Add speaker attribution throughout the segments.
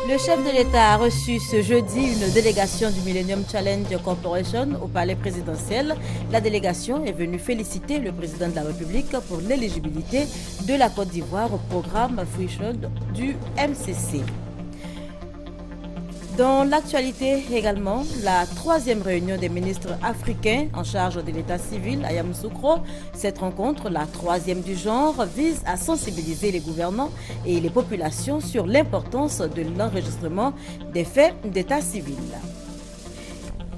Speaker 1: Le chef de l'État a reçu ce jeudi une délégation du Millennium Challenge Corporation au palais présidentiel. La délégation est venue féliciter le président de la République pour l'éligibilité de la Côte d'Ivoire au programme Threshold du MCC. Dans l'actualité également, la troisième réunion des ministres africains en charge de l'état civil à Yamoussoukro. Cette rencontre, la troisième du genre, vise à sensibiliser les gouvernants et les populations sur l'importance de l'enregistrement des faits d'état civil.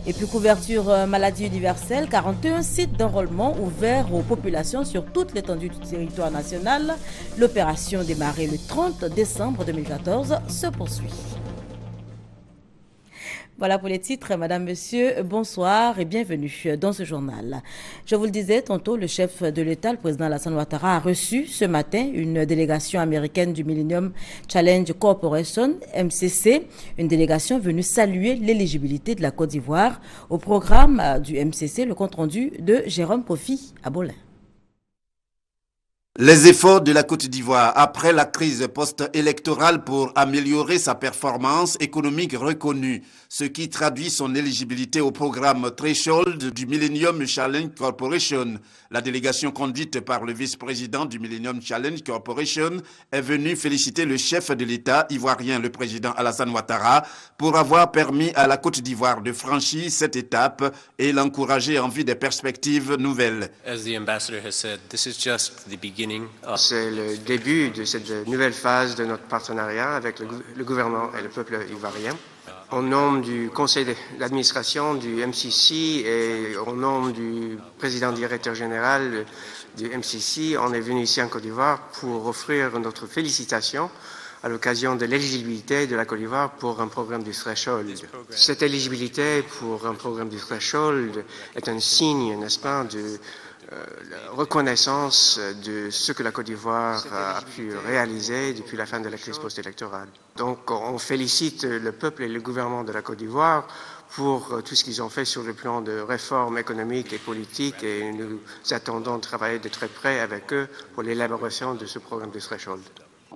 Speaker 1: Et puis couverture maladie universelle, 41 sites d'enrôlement ouverts aux populations sur toute l'étendue du territoire national. L'opération démarrée le 30 décembre 2014 se poursuit. Voilà pour les titres. Madame, Monsieur, bonsoir et bienvenue dans ce journal. Je vous le disais tantôt, le chef de l'État, le président Alassane Ouattara, a reçu ce matin une délégation américaine du Millennium Challenge Corporation, MCC, une délégation venue saluer l'éligibilité de la Côte d'Ivoire au programme du MCC, le compte-rendu de Jérôme Kofi Abolin.
Speaker 2: Les efforts de la Côte d'Ivoire après la crise post-électorale pour améliorer sa performance économique reconnue, ce qui traduit son éligibilité au programme Threshold du Millennium Challenge Corporation. La délégation conduite par le vice-président du Millennium Challenge Corporation est venue féliciter le chef de l'État ivoirien, le président Alassane Ouattara, pour avoir permis à la Côte d'Ivoire de franchir cette étape et l'encourager en vue des perspectives nouvelles.
Speaker 3: C'est le début de cette nouvelle phase de notre partenariat avec le gouvernement et le peuple ivoirien. Au nom du conseil d'administration du MCC et au nom du président directeur général du MCC, on est venu ici en Côte d'Ivoire pour offrir notre félicitation à l'occasion de l'éligibilité de la Côte d'Ivoire pour un programme du Threshold. Cette éligibilité pour un programme du Threshold est un signe, n'est-ce pas, de la reconnaissance de ce que la Côte d'Ivoire a pu réaliser depuis la fin de la crise post-électorale. Donc on félicite le peuple et le gouvernement de la Côte d'Ivoire pour tout ce qu'ils ont fait sur le plan de réformes économiques et politiques et nous attendons de travailler de très près avec eux pour l'élaboration de ce programme de Threshold.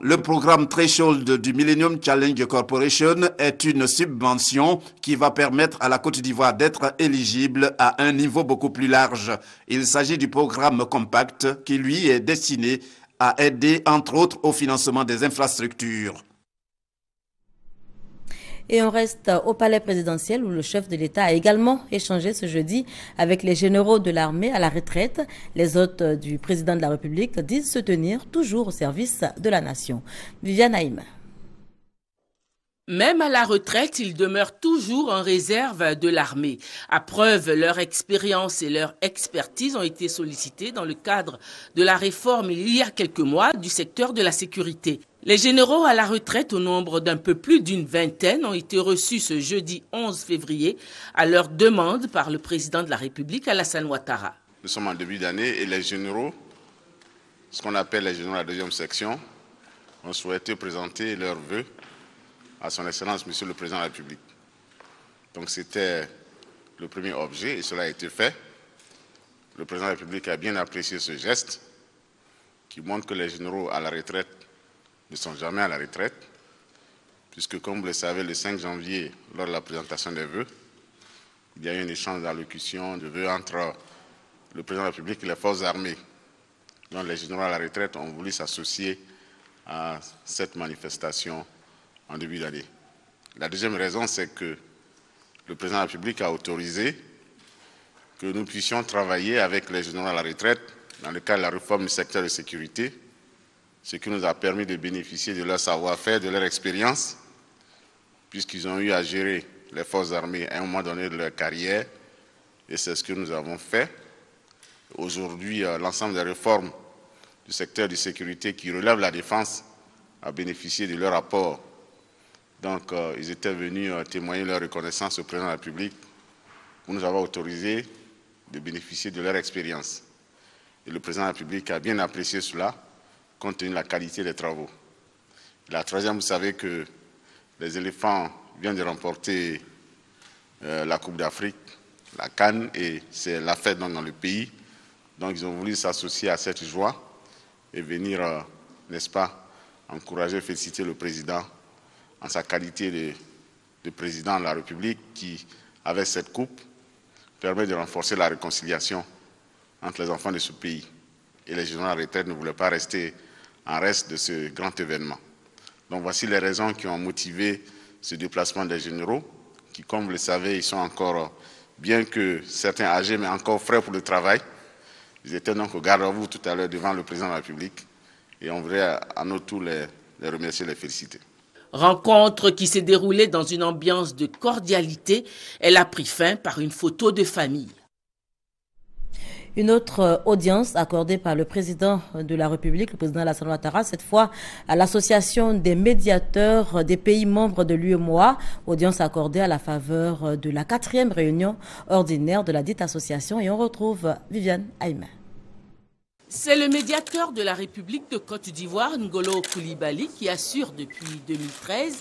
Speaker 2: Le programme Threshold du Millennium Challenge Corporation est une subvention qui va permettre à la Côte d'Ivoire d'être éligible à un niveau beaucoup plus large. Il s'agit du programme Compact qui, lui, est destiné à aider, entre autres, au financement des infrastructures.
Speaker 1: Et on reste au palais présidentiel où le chef de l'État a également échangé ce jeudi avec les généraux de l'armée à la retraite. Les hôtes du président de la République disent se tenir toujours au service de la nation. Viviane Haïm.
Speaker 4: Même à la retraite, ils demeurent toujours en réserve de l'armée. À preuve, leur expérience et leur expertise ont été sollicitées dans le cadre de la réforme il y a quelques mois du secteur de la sécurité. Les généraux à la retraite, au nombre d'un peu plus d'une vingtaine, ont été reçus ce jeudi 11 février à leur demande par le président de la République, Alassane Ouattara.
Speaker 5: Nous sommes en début d'année et les généraux, ce qu'on appelle les généraux de la deuxième section, ont souhaité présenter leurs vœux à son Excellence, Monsieur le Président de la République. Donc c'était le premier objet et cela a été fait. Le Président de la République a bien apprécié ce geste qui montre que les généraux à la retraite ne sont jamais à la retraite, puisque comme vous le savez, le 5 janvier, lors de la présentation des vœux, il y a eu un échange d'allocution de vœux entre le Président de la République et les forces armées. Donc les généraux à la retraite ont voulu s'associer à cette manifestation en début d'année. La deuxième raison, c'est que le Président de la République a autorisé que nous puissions travailler avec les généraux à la retraite dans le cadre de la réforme du secteur de sécurité, ce qui nous a permis de bénéficier de leur savoir-faire, de leur expérience, puisqu'ils ont eu à gérer les forces armées à un moment donné de leur carrière, et c'est ce que nous avons fait. Aujourd'hui, l'ensemble des réformes du secteur de sécurité qui relèvent la défense a bénéficié de leur apport. Donc, ils étaient venus témoigner leur reconnaissance au président de la République pour nous avoir autorisé de bénéficier de leur expérience. Et le président de la République a bien apprécié cela, compte tenu de la qualité des travaux. La troisième, vous savez que les éléphants viennent de remporter la Coupe d'Afrique, la CAN, et c'est la fête dans le pays. Donc ils ont voulu s'associer à cette joie et venir, n'est-ce pas, encourager, féliciter le président en sa qualité de président de la République qui, avec cette coupe, permet de renforcer la réconciliation entre les enfants de ce pays. Et les généraux à retraite ne voulaient pas rester en reste de ce grand événement. Donc voici les raisons qui ont motivé ce déplacement des généraux, qui, comme vous le savez, ils sont encore, bien que certains âgés, mais encore frais pour le travail. Ils étaient donc au garde-à-vous tout à l'heure devant le président de la République. Et on voudrait à nous tous les remercier, les féliciter.
Speaker 4: Rencontre qui s'est déroulée dans une ambiance de cordialité. Elle a pris fin par une photo de famille.
Speaker 1: Une autre audience accordée par le président de la République, le président Alassane Ouattara, cette fois à l'association des médiateurs des pays membres de l'UEMOA, audience accordée à la faveur de la 4e réunion ordinaire de la dite association. Et on retrouve Viviane Aïma.
Speaker 4: C'est le médiateur de la République de Côte d'Ivoire, Ngolo Coulibaly, qui assure depuis 2013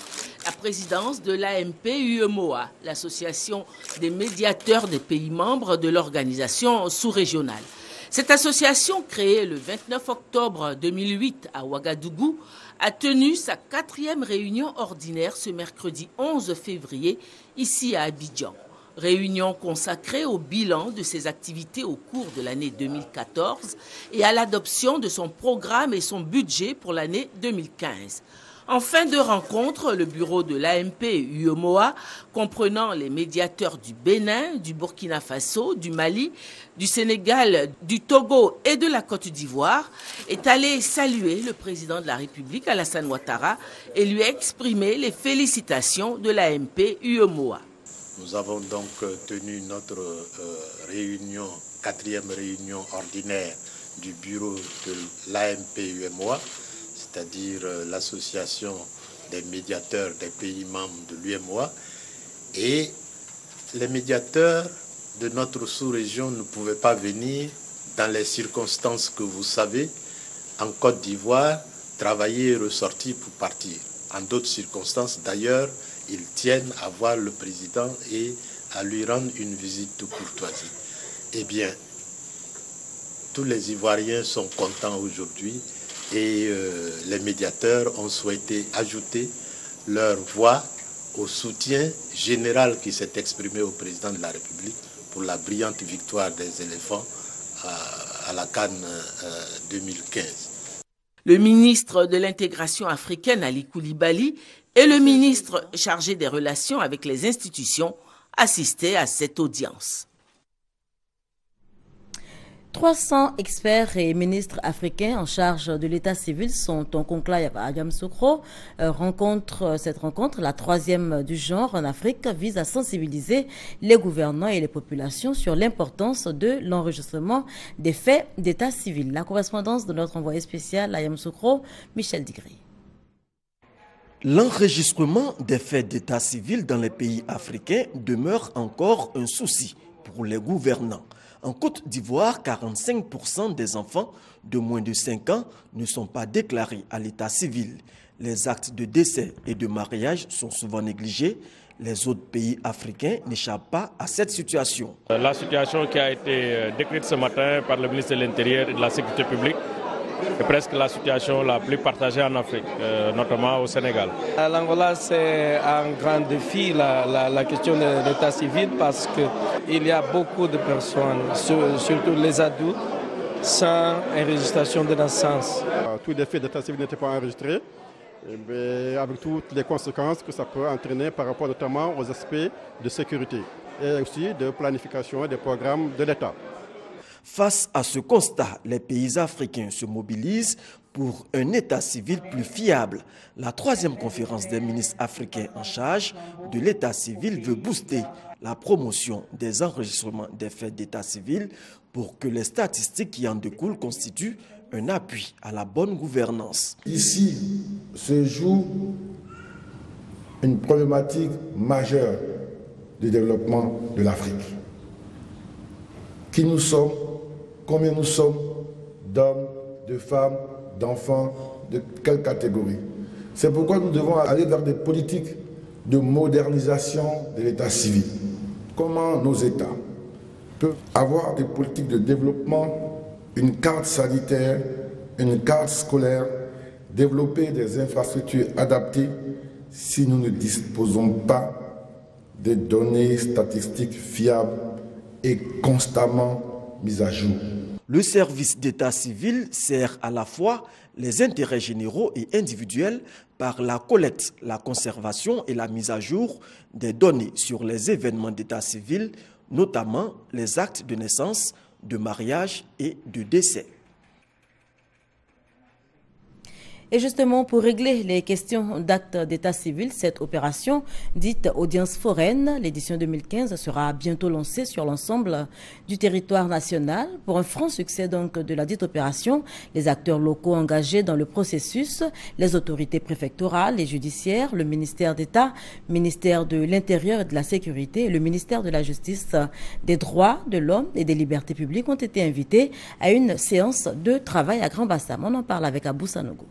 Speaker 4: la présidence de l'AMP-UEMOA, l'association des médiateurs des pays membres de l'organisation sous-régionale. Cette association, créée le 29 octobre 2008 à Ouagadougou, a tenu sa 4e réunion ordinaire ce mercredi 11 février, ici à Abidjan. Réunion consacrée au bilan de ses activités au cours de l'année 2014 et à l'adoption de son programme et son budget pour l'année 2015. En fin de rencontre, le bureau de l'AMP-UEMOA, comprenant les médiateurs du Bénin, du Burkina Faso, du Mali, du Sénégal, du Togo et de la Côte d'Ivoire, est allé saluer le président de la République, Alassane Ouattara, et lui exprimer les félicitations de l'AMP-UEMOA.
Speaker 6: Nous avons donc tenu notre réunion, 4e réunion ordinaire du bureau de l'AMP-UEMOA, c'est-à-dire l'association des médiateurs des pays membres de l'UEMOA. Et les médiateurs de notre sous-région ne pouvaient pas venir dans les circonstances que vous savez. En Côte d'Ivoire, travailler et ressortir pour partir. En d'autres circonstances, d'ailleurs, ils tiennent à voir le président et à lui rendre une visite de courtoisie. Eh bien, tous les Ivoiriens sont contents aujourd'hui et les médiateurs ont souhaité ajouter leur voix au soutien général qui s'est exprimé au président de la République pour la brillante victoire des éléphants à la CAN 2015.
Speaker 4: Le ministre de l'intégration africaine, Ali Coulibaly, et le ministre chargé des relations avec les institutions assistaient à cette audience.
Speaker 1: 300 experts et ministres africains en charge de l'état civil sont en conclave à Yamoussoukro. Cette rencontre, la 3e du genre en Afrique, vise à sensibiliser les gouvernants et les populations sur l'importance de l'enregistrement des faits d'état civil. La correspondance de notre envoyé spécial à Yamoussoukro, Michel Digré.
Speaker 7: L'enregistrement des faits d'état civil dans les pays africains demeure encore un souci pour les gouvernants. En Côte d'Ivoire, 45% des enfants de moins de 5 ans ne sont pas déclarés à l'état civil. Les actes de décès et de mariage sont souvent négligés. Les autres pays africains n'échappent pas à cette situation.
Speaker 8: La situation qui a été décrite ce matin par le ministre de l'Intérieur et de la Sécurité publique est presque la situation la plus partagée en Afrique, notamment au Sénégal.
Speaker 9: L'Angola, c'est un grand défi, la question de l'état civil, parce qu'il y a beaucoup de personnes, surtout les adultes, sans enregistration de naissance.
Speaker 10: Tous les faits d'état civil n'étaient pas enregistrés, mais avec toutes les conséquences que ça peut entraîner par rapport notamment aux aspects de sécurité et aussi de planification des programmes de l'État.
Speaker 7: Face à ce constat, les pays africains se mobilisent pour un état civil plus fiable. La 3e conférence des ministres africains en charge de l'état civil veut booster la promotion des enregistrements des faits d'état civil pour que les statistiques qui en découlent constituent un appui à la bonne gouvernance.
Speaker 11: Ici se joue une problématique majeure du développement de l'Afrique. Qui nous sommes, combien nous sommes d'hommes, de femmes, d'enfants, de quelle catégorie. C'est pourquoi nous devons aller vers des politiques de modernisation de l'état civil. Comment nos États peuvent avoir des politiques de développement, une carte sanitaire, une carte scolaire, développer des infrastructures adaptées, si nous ne disposons pas de données statistiques fiables et constamment mises à jour.
Speaker 7: Le service d'état civil sert à la fois les intérêts généraux et individuels par la collecte, la conservation et la mise à jour des données sur les événements d'état civil, notamment les actes de naissance, de mariage et de décès.
Speaker 1: Et justement, pour régler les questions d'actes d'état civil, cette opération, dite audience foraine, l'édition 2015 sera bientôt lancée sur l'ensemble du territoire national. Pour un franc succès donc de la dite opération, les acteurs locaux engagés dans le processus, les autorités préfectorales et judiciaires, le ministère d'État, ministère de l'Intérieur et de la Sécurité et le ministère de la Justice, des droits de l'homme et des libertés publiques ont été invités à une séance de travail à Grand-Bassam. On en parle avec Abou Sanogo.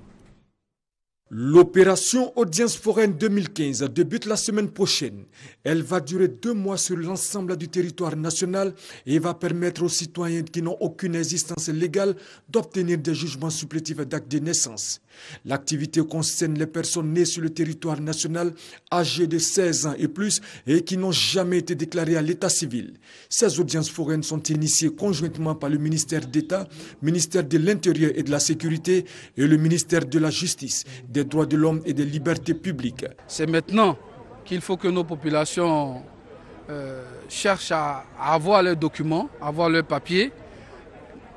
Speaker 12: L'opération Audience foraine 2015 débute la semaine prochaine. Elle va durer 2 mois sur l'ensemble du territoire national et va permettre aux citoyens qui n'ont aucune existence légale d'obtenir des jugements supplétifs d'actes de naissance. L'activité concerne les personnes nées sur le territoire national, âgées de 16 ans et plus et qui n'ont jamais été déclarées à l'état civil. Ces audiences foraines sont initiées conjointement par le ministère d'État, ministère de l'Intérieur et de la Sécurité et le ministère de la Justice, des droits de l'homme et des libertés publiques.
Speaker 13: C'est maintenant qu'il faut que nos populations cherchent à avoir leurs documents, avoir leurs papiers,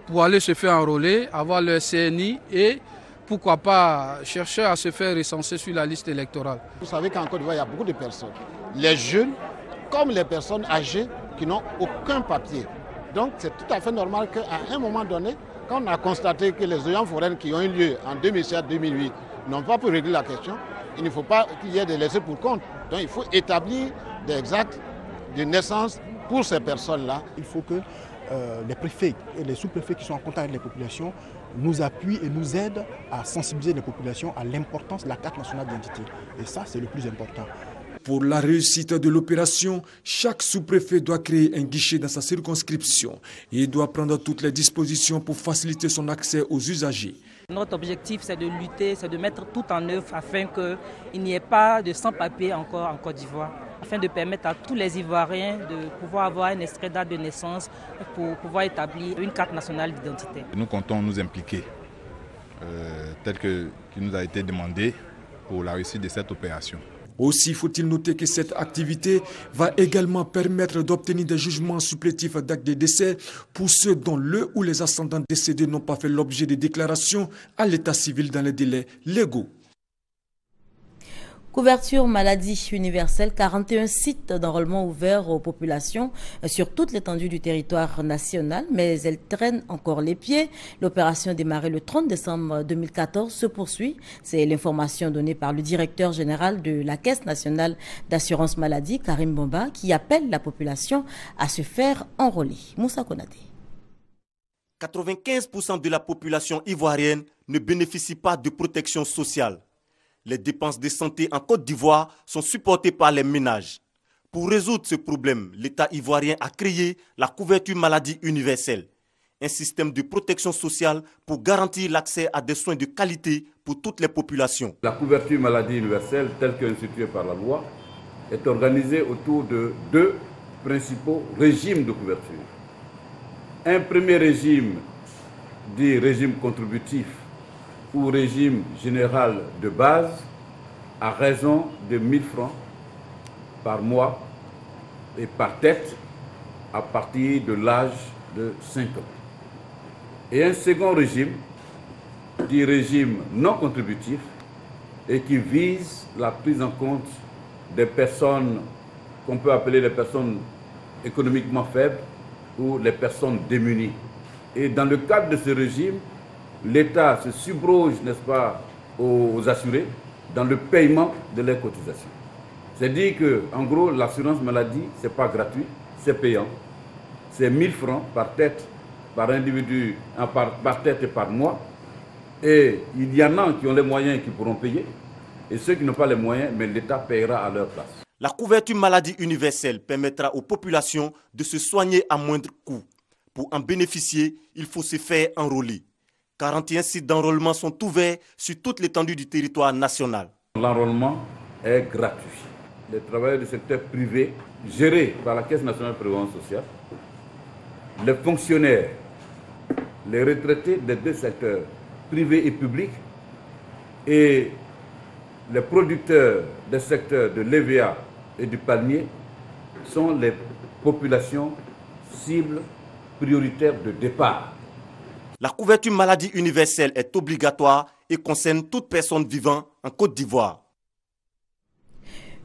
Speaker 13: pour aller se faire enrôler, avoir leur CNI et pourquoi pas chercher à se faire recenser sur la liste électorale.
Speaker 14: Vous savez qu'en Côte d'Ivoire, il y a beaucoup de personnes, les jeunes comme les personnes âgées qui n'ont aucun papier. Donc c'est tout à fait normal qu'à un moment donné, quand on a constaté que les audiences foraines qui ont eu lieu en 2007-2008 n'ont pas pu régler la question, il ne faut pas qu'il y ait des laissés pour compte. Donc il faut établir des actes de naissance pour ces personnes-là.
Speaker 15: Il faut que les préfets et les sous-préfets qui sont en contact avec les populations nous appuient et nous aident à sensibiliser les populations à l'importance de la carte nationale d'identité. Et ça, c'est le plus important.
Speaker 12: Pour la réussite de l'opération, chaque sous-préfet doit créer un guichet dans sa circonscription et doit prendre toutes les dispositions pour faciliter son accès aux usagers.
Speaker 16: Notre objectif, c'est de lutter, c'est de mettre tout en œuvre afin qu'il n'y ait pas de sans-papiers encore en Côte d'Ivoire, afin de permettre à tous les Ivoiriens de pouvoir avoir un extrait de date de naissance pour pouvoir établir une carte nationale d'identité.
Speaker 17: Nous comptons nous impliquer, tel qu'il nous a été demandé pour la réussite de cette opération.
Speaker 12: Aussi faut-il noter que cette activité va également permettre d'obtenir des jugements supplétifs d'actes de décès pour ceux dont le ou les ascendants décédés n'ont pas fait l'objet de déclarations à l'état civil dans les délais légaux.
Speaker 1: Couverture maladie universelle, 41 sites d'enrôlement ouverts aux populations sur toute l'étendue du territoire national, mais elle traîne encore les pieds. L'opération démarrée le 30 décembre 2014 se poursuit. C'est l'information donnée par le directeur général de la Caisse nationale d'assurance maladie, Karim Bomba, qui appelle la population à se faire enrôler. Moussa Konate.
Speaker 18: 95% de la population ivoirienne ne bénéficie pas de protection sociale. Les dépenses de santé en Côte d'Ivoire sont supportées par les ménages. Pour résoudre ce problème, l'État ivoirien a créé la couverture maladie universelle, un système de protection sociale pour garantir l'accès à des soins de qualité pour toutes les populations.
Speaker 19: La couverture maladie universelle, telle qu'instituée par la loi, est organisée autour de 2 principaux régimes de couverture. Un premier régime, dit régime contributif, ou régime général de base à raison de 1 000 francs par mois et par tête à partir de l'âge de 5 ans. Et un second régime, dit régime non contributif, et qui vise la prise en compte des personnes qu'on peut appeler les personnes économiquement faibles ou les personnes démunies. Et dans le cadre de ce régime, l'État se subroge, n'est-ce pas, aux assurés dans le paiement de leurs cotisations. C'est dire que, en gros, l'assurance maladie, ce n'est pas gratuit, c'est payant. C'est 1 000 francs par tête, par individu, par tête et par mois. Et il y en a qui ont les moyens qui pourront payer. Et ceux qui n'ont pas les moyens, mais l'État payera à leur place.
Speaker 18: La couverture maladie universelle permettra aux populations de se soigner à moindre coût. Pour en bénéficier, il faut se faire enrôler. 41 sites d'enrôlement sont ouverts sur toute l'étendue du territoire national.
Speaker 19: L'enrôlement est gratuit. Les travailleurs du secteur privé gérés par la Caisse nationale de prévoyance sociale, les fonctionnaires, les retraités des deux secteurs, privés et publics, et les producteurs des secteurs de l'EVA et du palmier sont les populations cibles prioritaires de départ.
Speaker 18: La couverture maladie universelle est obligatoire et concerne toute personne vivant en Côte d'Ivoire.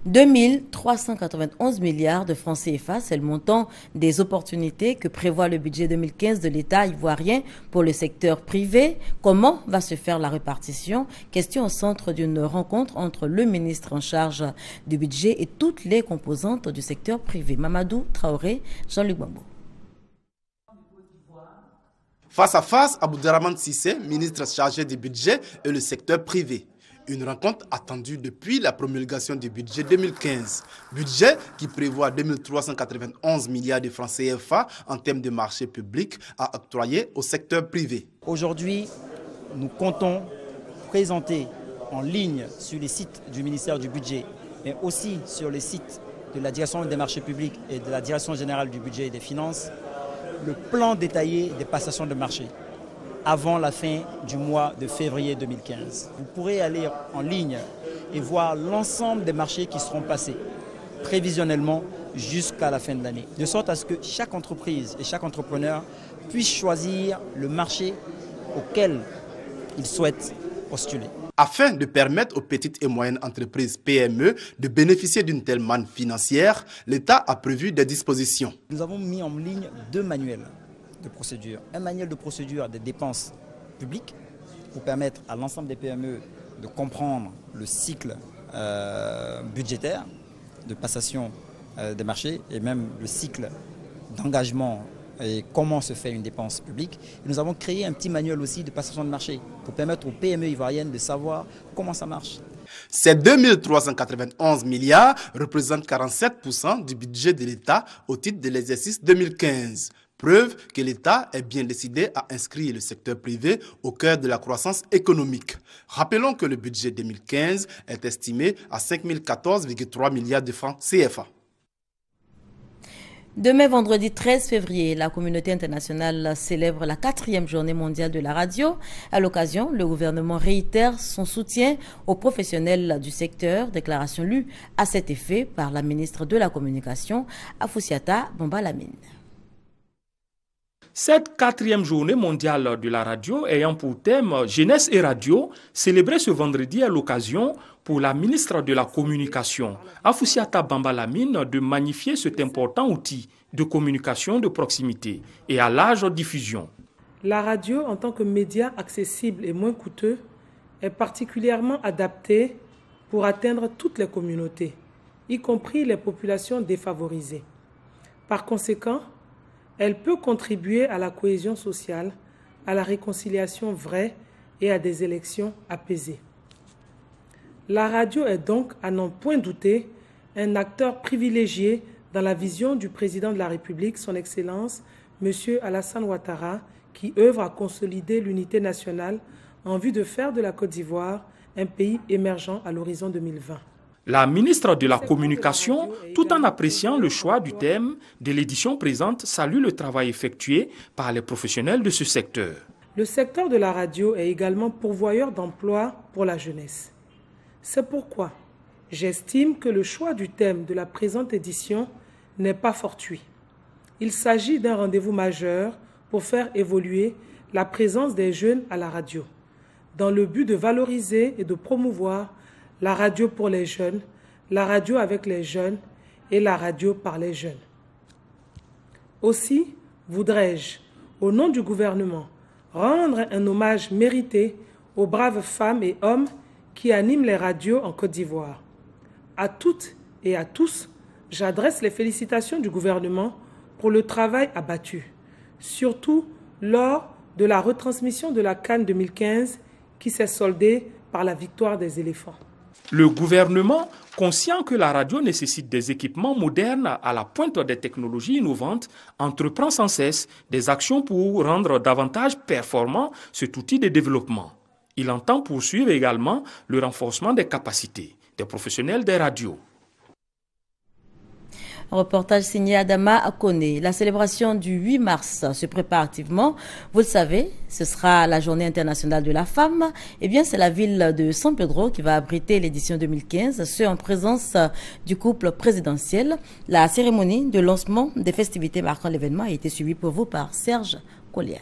Speaker 1: 2391 milliards de francs CFA, c'est le montant des opportunités que prévoit le budget 2015 de l'État ivoirien pour le secteur privé. Comment va se faire la répartition? Question au centre d'une rencontre entre le ministre en charge du budget et toutes les composantes du secteur privé. Mamadou Traoré, Jean-Luc Bambo.
Speaker 20: Face à face, Aboudraman Sissé, ministre chargé du budget et le secteur privé. Une rencontre attendue depuis la promulgation du budget 2015. Budget qui prévoit 2391 milliards de francs CFA en termes de marché public à octroyer au secteur privé.
Speaker 21: Aujourd'hui, nous comptons présenter en ligne sur les sites du ministère du Budget, mais aussi sur les sites de la Direction des marchés publics et de la Direction générale du budget et des finances, le plan détaillé des passations de marché avant la fin du mois de février 2015. Vous pourrez aller en ligne et voir l'ensemble des marchés qui seront passés prévisionnellement jusqu'à la fin de l'année, de sorte à ce que chaque entreprise et chaque entrepreneur puisse choisir le marché auquel il souhaite postuler.
Speaker 20: Afin de permettre aux petites et moyennes entreprises PME de bénéficier d'une telle manne financière, l'État a prévu des dispositions.
Speaker 21: Nous avons mis en ligne 2 manuels de procédure. Un manuel de procédure des dépenses publiques pour permettre à l'ensemble des PME de comprendre le cycle budgétaire de passation des marchés et même le cycle d'engagement et comment se fait une dépense publique. Et nous avons créé un petit manuel aussi de passation de marché pour permettre aux PME ivoiriennes de savoir comment ça marche.
Speaker 20: Ces 2391 milliards représentent 47% du budget de l'État au titre de l'exercice 2015. Preuve que l'État est bien décidé à inscrire le secteur privé au cœur de la croissance économique. Rappelons que le budget 2015 est estimé à 5014,3 milliards de francs CFA.
Speaker 1: Demain, vendredi 13 février, la communauté internationale célèbre la 4e journée mondiale de la radio. À l'occasion, le gouvernement réitère son soutien aux professionnels du secteur. Déclaration lue à cet effet par la ministre de la Communication, Afoussiata Bamba-Lamine.
Speaker 22: Cette 4e journée mondiale de la radio ayant pour thème Jeunesse et radio, célébrée ce vendredi à l'occasion pour la ministre de la Communication, Afoussiata Bamba-Lamine, de magnifier cet important outil de communication de proximité et à large diffusion.
Speaker 23: La radio, en tant que média accessible et moins coûteux, est particulièrement adaptée pour atteindre toutes les communautés, y compris les populations défavorisées. Par conséquent, elle peut contribuer à la cohésion sociale, à la réconciliation vraie et à des élections apaisées. La radio est donc, à n'en point douter, un acteur privilégié dans la vision du président de la République, son Excellence, M. Alassane Ouattara, qui œuvre à consolider l'unité nationale en vue de faire de la Côte d'Ivoire un pays émergent à l'horizon 2020.
Speaker 22: La ministre de la Communication, tout en appréciant le choix du thème de l'édition présente, salue le travail effectué par les professionnels de ce secteur.
Speaker 23: Le secteur de la radio est également pourvoyeur d'emplois pour la jeunesse. C'est pourquoi j'estime que le choix du thème de la présente édition n'est pas fortuit. Il s'agit d'un rendez-vous majeur pour faire évoluer la présence des jeunes à la radio, dans le but de valoriser et de promouvoir la radio pour les jeunes, la radio avec les jeunes et la radio par les jeunes. Aussi voudrais-je, au nom du gouvernement, rendre un hommage mérité aux braves femmes et hommes qui animent les radios en Côte d'Ivoire. À toutes et à tous, j'adresse les félicitations du gouvernement pour le travail abattu, surtout lors de la retransmission de la CAN 2015 qui s'est soldée par la victoire des éléphants.
Speaker 22: Le gouvernement, conscient que la radio nécessite des équipements modernes à la pointe des technologies innovantes, entreprend sans cesse des actions pour rendre davantage performant cet outil de développement. Il entend poursuivre également le renforcement des capacités, des professionnels des radios.
Speaker 1: Un reportage signé Adama Akone. La célébration du 8 mars se prépare activement. Vous le savez, ce sera la Journée internationale de la femme. Eh bien, c'est la ville de San Pedro qui va abriter l'édition 2015, ce en présence du couple présidentiel. La cérémonie de lancement des festivités marquant l'événement a été suivie pour vous par Serge Collier.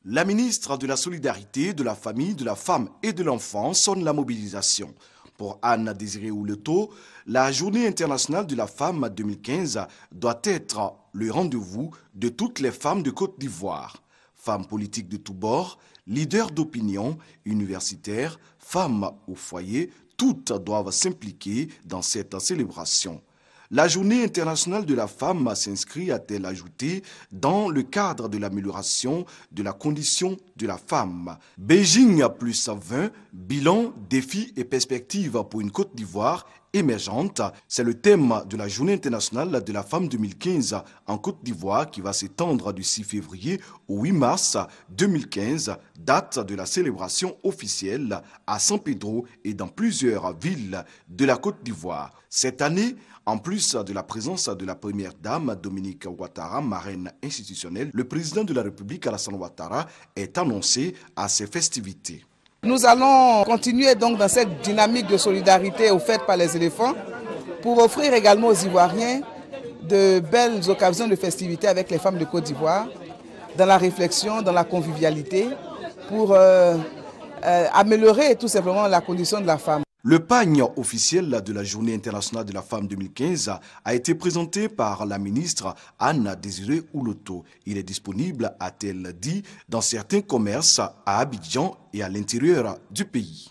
Speaker 7: La ministre de la Solidarité, de la Famille, de la Femme et de l'Enfant sonne la mobilisation. Pour Anne Désiré Ouleto, la Journée internationale de la femme 2015 doit être le rendez-vous de toutes les femmes de Côte d'Ivoire. Femmes politiques de tous bords, leaders d'opinion, universitaires, femmes au foyer, toutes doivent s'impliquer dans cette célébration. La Journée internationale de la femme s'inscrit, a-t-elle ajouté, dans le cadre de l'amélioration de la condition de la femme. Beijing plus 20, bilan, défis et perspectives pour une Côte d'Ivoire émergente. C'est le thème de la Journée internationale de la femme 2015 en Côte d'Ivoire qui va s'étendre du 6 février au 8 mars 2015, date de la célébration officielle à San Pedro et dans plusieurs villes de la Côte d'Ivoire. Cette année, en plus de la présence de la première dame Dominique Ouattara, marraine institutionnelle, le président de la République Alassane Ouattara est annoncé à ces festivités.
Speaker 2: Nous allons continuer donc dans cette dynamique de solidarité offerte par les éléphants pour offrir également aux Ivoiriens de belles occasions de festivités avec les femmes de Côte d'Ivoire, dans la réflexion, dans la convivialité, pour améliorer tout simplement la condition de la femme.
Speaker 7: Le pagne officiel de la Journée internationale de la femme 2015 a été présenté par la ministre Anne Désiré Ouleto. Il est disponible, a-t-elle dit, dans certains commerces à Abidjan et à l'intérieur du pays.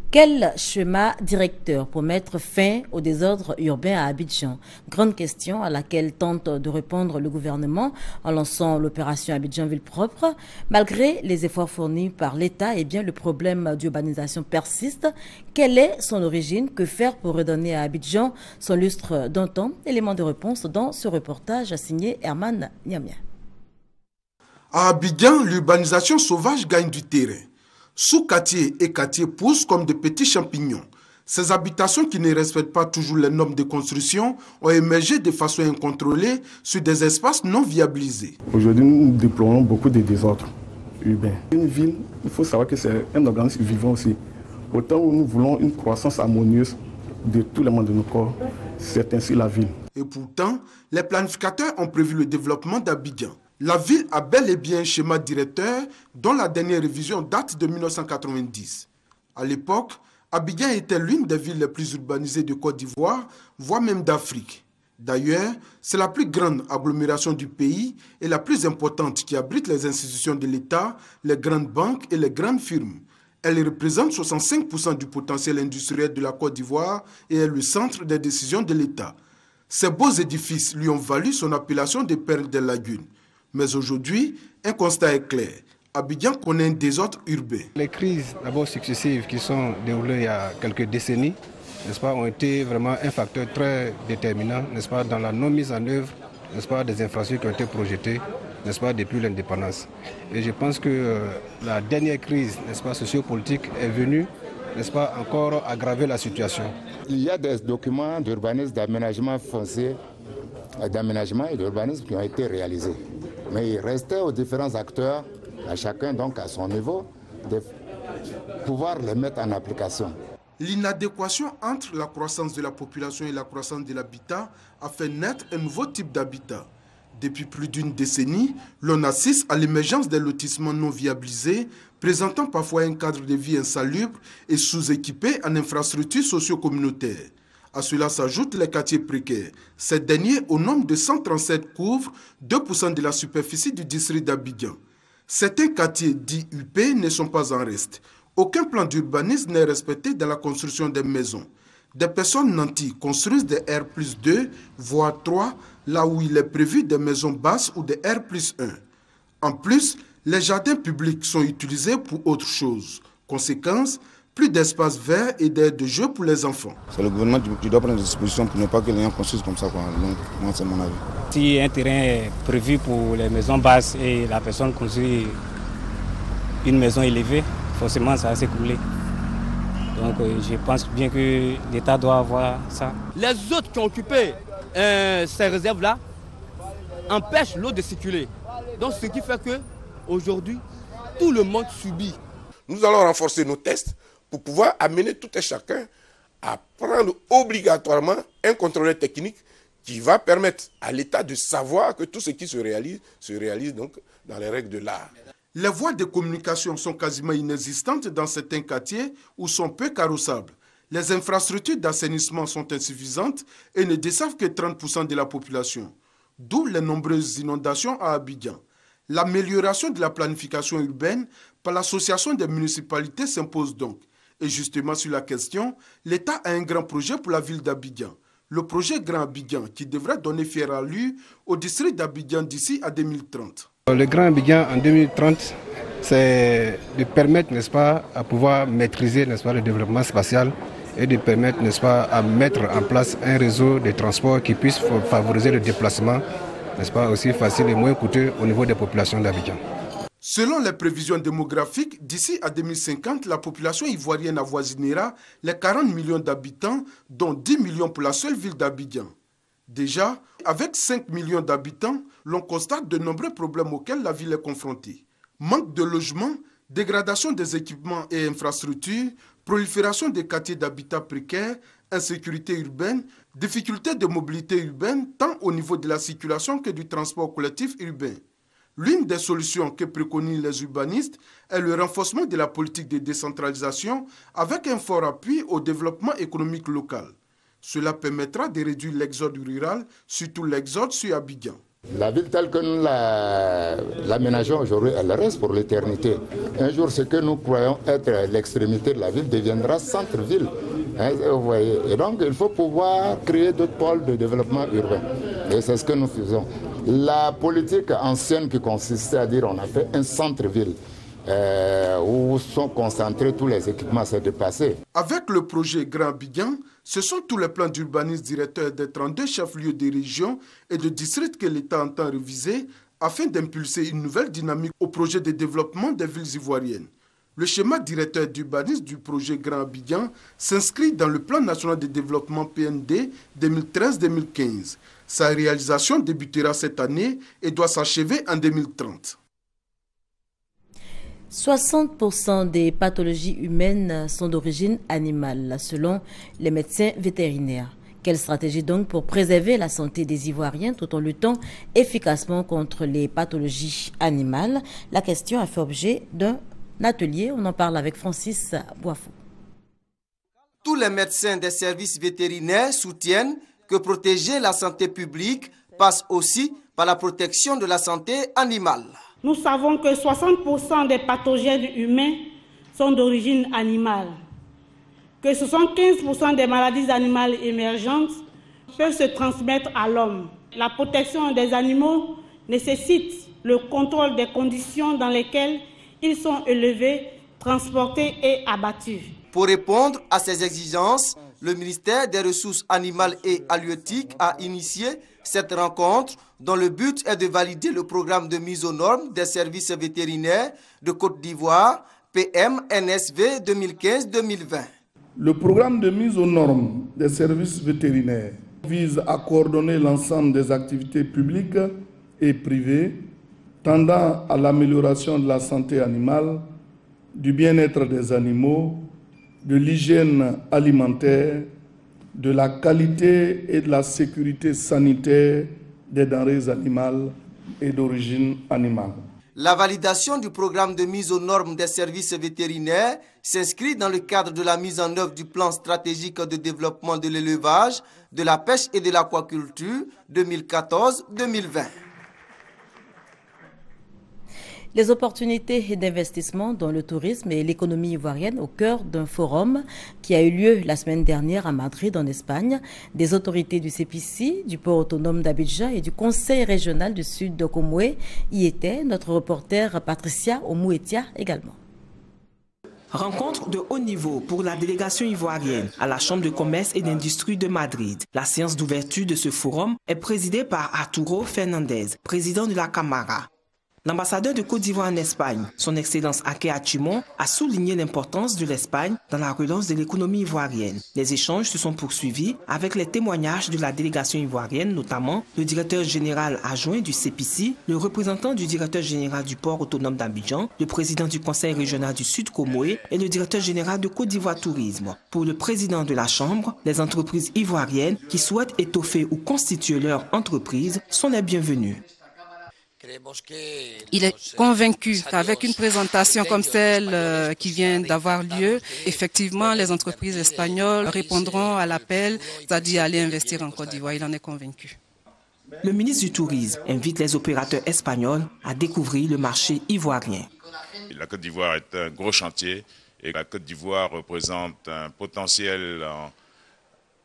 Speaker 1: Quel schéma directeur pour mettre fin au désordre urbain à Abidjan? Grande question à laquelle tente de répondre le gouvernement en lançant l'opération Abidjan Ville Propre. Malgré les efforts fournis par l'État, eh bien, le problème d'urbanisation persiste. Quelle est son origine? Que faire pour redonner à Abidjan son lustre d'antan? Élément de réponse dans ce reportage signé Herman Niamia.
Speaker 3: À Abidjan, l'urbanisation sauvage gagne du terrain. Sous-quartiers et quartiers poussent comme de petits champignons. Ces habitations qui ne respectent pas toujours les normes de construction ont émergé de façon incontrôlée sur des espaces non viabilisés.
Speaker 5: Aujourd'hui, nous déplorons beaucoup de désordres urbains. Une ville, il faut savoir que c'est un organisme vivant aussi. Autant où nous voulons une croissance harmonieuse de tous les membres de nos corps, c'est ainsi la ville.
Speaker 3: Et pourtant, les planificateurs ont prévu le développement d'Abidjan. La ville a bel et bien un schéma directeur dont la dernière révision date de 1990. À l'époque, Abidjan était l'une des villes les plus urbanisées de Côte d'Ivoire, voire même d'Afrique. D'ailleurs, c'est la plus grande agglomération du pays et la plus importante qui abrite les institutions de l'État, les grandes banques et les grandes firmes. Elle représente 65% du potentiel industriel de la Côte d'Ivoire et est le centre des décisions de l'État. Ces beaux édifices lui ont valu son appellation de perle des lagunes. Mais aujourd'hui, un constat est clair. Abidjan connaît un désordre urbain.
Speaker 24: Les crises d'abord successives qui sont déroulées il y a quelques décennies, n'est-ce pas, ont été vraiment un facteur très déterminant, n'est-ce pas, dans la non mise en œuvre, n'est-ce pas, des infrastructures qui ont été projetées, n'est-ce pas, depuis l'indépendance. Et je pense que la dernière crise, n'est-ce pas, sociopolitique est venue, n'est-ce pas, encore aggraver la situation.
Speaker 25: Il y a des documents d'urbanisme, d'aménagement foncier, d'aménagement et d'urbanisme qui ont été réalisés. Mais il restait aux différents acteurs, à chacun donc à son niveau, de pouvoir les mettre en application.
Speaker 3: L'inadéquation entre la croissance de la population et la croissance de l'habitat a fait naître un nouveau type d'habitat. Depuis plus d'une décennie, l'on assiste à l'émergence des lotissements non viabilisés, présentant parfois un cadre de vie insalubre et sous-équipés en infrastructures socio-communautaires. À cela s'ajoutent les quartiers précaires. Ces derniers, au nombre de 137, couvrent 2% de la superficie du district d'Abidjan. Certains quartiers dits UP ne sont pas en reste. Aucun plan d'urbanisme n'est respecté dans la construction des maisons. Des personnes nanties construisent des R+2, voire 3, là où il est prévu des maisons basses ou des R+1. En plus, les jardins publics sont utilisés pour autre chose. Conséquence, plus d'espace vert et d'aires de jeu pour les enfants.
Speaker 26: C'est le gouvernement qui doit prendre des dispositions pour ne pas que les gens construisent comme ça. Donc, moi, c'est mon avis.
Speaker 27: Si un terrain est prévu pour les maisons basses et la personne construit une maison élevée, forcément ça va s'écouler. Donc je pense bien que l'État doit avoir ça.
Speaker 4: Les autres qui ont occupé ces réserves-là empêchent l'eau de circuler. Donc ce qui fait qu'aujourd'hui, tout le monde subit.
Speaker 6: Nous allons renforcer nos tests pour pouvoir amener tout et chacun à prendre obligatoirement un contrôleur technique qui va permettre à l'État de savoir que tout ce qui se réalise donc dans les règles de l'art.
Speaker 3: Les voies de communication sont quasiment inexistantes dans certains quartiers ou sont peu carrossables. Les infrastructures d'assainissement sont insuffisantes et ne desservent que 30% de la population, d'où les nombreuses inondations à Abidjan. L'amélioration de la planification urbaine par l'association des municipalités s'impose donc. Et justement sur la question, l'État a un grand projet pour la ville d'Abidjan. Le projet Grand Abidjan qui devrait donner fière allure au district d'Abidjan d'ici à 2030.
Speaker 24: Le Grand Abidjan en 2030, c'est de permettre, n'est-ce pas, à pouvoir maîtriser, n'est-ce pas, le développement spatial et de permettre, n'est-ce pas, à mettre en place un réseau de transport qui puisse favoriser le déplacement, n'est-ce pas, aussi facile et moins coûteux au niveau des populations d'Abidjan.
Speaker 3: Selon les prévisions démographiques, d'ici à 2050, la population ivoirienne avoisinera les 40 millions d'habitants, dont 10 millions pour la seule ville d'Abidjan. Déjà, avec 5 millions d'habitants, l'on constate de nombreux problèmes auxquels la ville est confrontée. Manque de logements, dégradation des équipements et infrastructures, prolifération des quartiers d'habitat précaires, insécurité urbaine, difficultés de mobilité urbaine tant au niveau de la circulation que du transport collectif urbain. L'une des solutions que préconisent les urbanistes est le renforcement de la politique de décentralisation avec un fort appui au développement économique local. Cela permettra de réduire l'exode rural, surtout l'exode sur Abidjan.
Speaker 25: La ville telle que nous l'aménageons aujourd'hui, elle reste pour l'éternité. Un jour, ce que nous croyons être l'extrémité de la ville deviendra centre-ville. Vous voyez. Et donc, il faut pouvoir créer d'autres pôles de développement urbain. Et c'est ce que nous faisons. La politique ancienne qui consistait à dire on a fait un centre-ville où sont concentrés tous les équipements, c'est dépassé.
Speaker 3: Avec le projet Grand Abidjan, ce sont tous les plans d'urbanisme directeurs des 32 chefs-lieux des régions et de districts que l'État entend réviser afin d'impulser une nouvelle dynamique au projet de développement des villes ivoiriennes. Le schéma directeur d'urbanisme du projet Grand Abidjan s'inscrit dans le plan national de développement PND 2013-2015. Sa réalisation débutera cette année et doit s'achever en 2030.
Speaker 1: 60% des pathologies humaines sont d'origine animale, selon les médecins vétérinaires. Quelle stratégie donc pour préserver la santé des Ivoiriens tout en luttant efficacement contre les pathologies animales? La question a fait objet d'un atelier. On en parle avec Francis Boifou.
Speaker 8: Tous les médecins des services vétérinaires soutiennent que protéger la santé publique passe aussi par la protection de la santé animale.
Speaker 9: Nous savons que 60% des pathogènes humains sont d'origine animale, que 75% des maladies animales émergentes peuvent se transmettre à l'homme. La protection des animaux nécessite le contrôle des conditions dans lesquelles ils sont élevés, transportés et abattus.
Speaker 8: Pour répondre à ces exigences, le ministère des Ressources animales et halieutiques a initié cette rencontre dont le but est de valider le programme de mise aux normes des services vétérinaires de Côte d'Ivoire, PM-NSV 2015-2020.
Speaker 10: Le programme de mise aux normes des services vétérinaires vise à coordonner l'ensemble des activités publiques et privées tendant à l'amélioration de la santé animale, du bien-être des animaux, de l'hygiène alimentaire, de la qualité et de la sécurité sanitaire des denrées animales et d'origine animale.
Speaker 8: La validation du programme de mise aux normes des services vétérinaires s'inscrit dans le cadre de la mise en œuvre du plan stratégique de développement de l'élevage, de la pêche et de l'aquaculture 2014-2020.
Speaker 1: Les opportunités d'investissement dans le tourisme et l'économie ivoirienne au cœur d'un forum qui a eu lieu la semaine dernière à Madrid en Espagne. Des autorités du CPC, du port autonome d'Abidjan et du Conseil régional du Sud de Komoué y étaient. Notre reporter Patricia Omouetia également.
Speaker 11: Rencontre de haut niveau pour la délégation ivoirienne à la Chambre de commerce et d'industrie de Madrid. La séance d'ouverture de ce forum est présidée par Arturo Fernandez, président de la Camara. L'ambassadeur de Côte d'Ivoire en Espagne, son Excellence Aké Achimon, a souligné l'importance de l'Espagne dans la relance de l'économie ivoirienne. Les échanges se sont poursuivis avec les témoignages de la délégation ivoirienne, notamment le directeur général adjoint du CEPICI, le représentant du directeur général du port autonome d'Abidjan, le président du conseil régional du Sud Comoé et le directeur général de Côte d'Ivoire Tourisme. Pour le président de la Chambre, les entreprises ivoiriennes qui souhaitent étoffer ou constituer leur entreprise sont les bienvenues.
Speaker 12: Il est convaincu qu'avec une présentation comme celle qui vient d'avoir lieu, effectivement, les entreprises espagnoles répondront à l'appel, c'est-à-dire aller investir en Côte d'Ivoire. Il en est convaincu.
Speaker 11: Le ministre du Tourisme invite les opérateurs espagnols à découvrir le marché ivoirien.
Speaker 13: La Côte d'Ivoire est un gros chantier et la Côte d'Ivoire représente un potentiel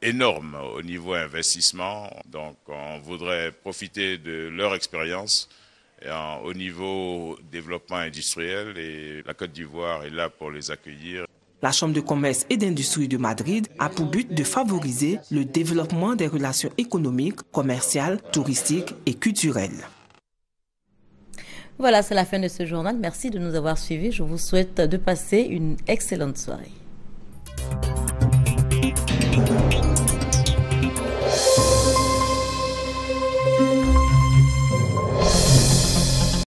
Speaker 13: énorme au niveau investissement. Donc on voudrait profiter de leur expérience au niveau développement industriel et la Côte d'Ivoire est là pour les accueillir.
Speaker 11: La Chambre de commerce et d'industrie de Madrid a pour but de favoriser le développement des relations économiques, commerciales, touristiques et culturelles.
Speaker 1: Voilà, c'est la fin de ce journal. Merci de nous avoir suivis. Je vous souhaite de passer une excellente soirée.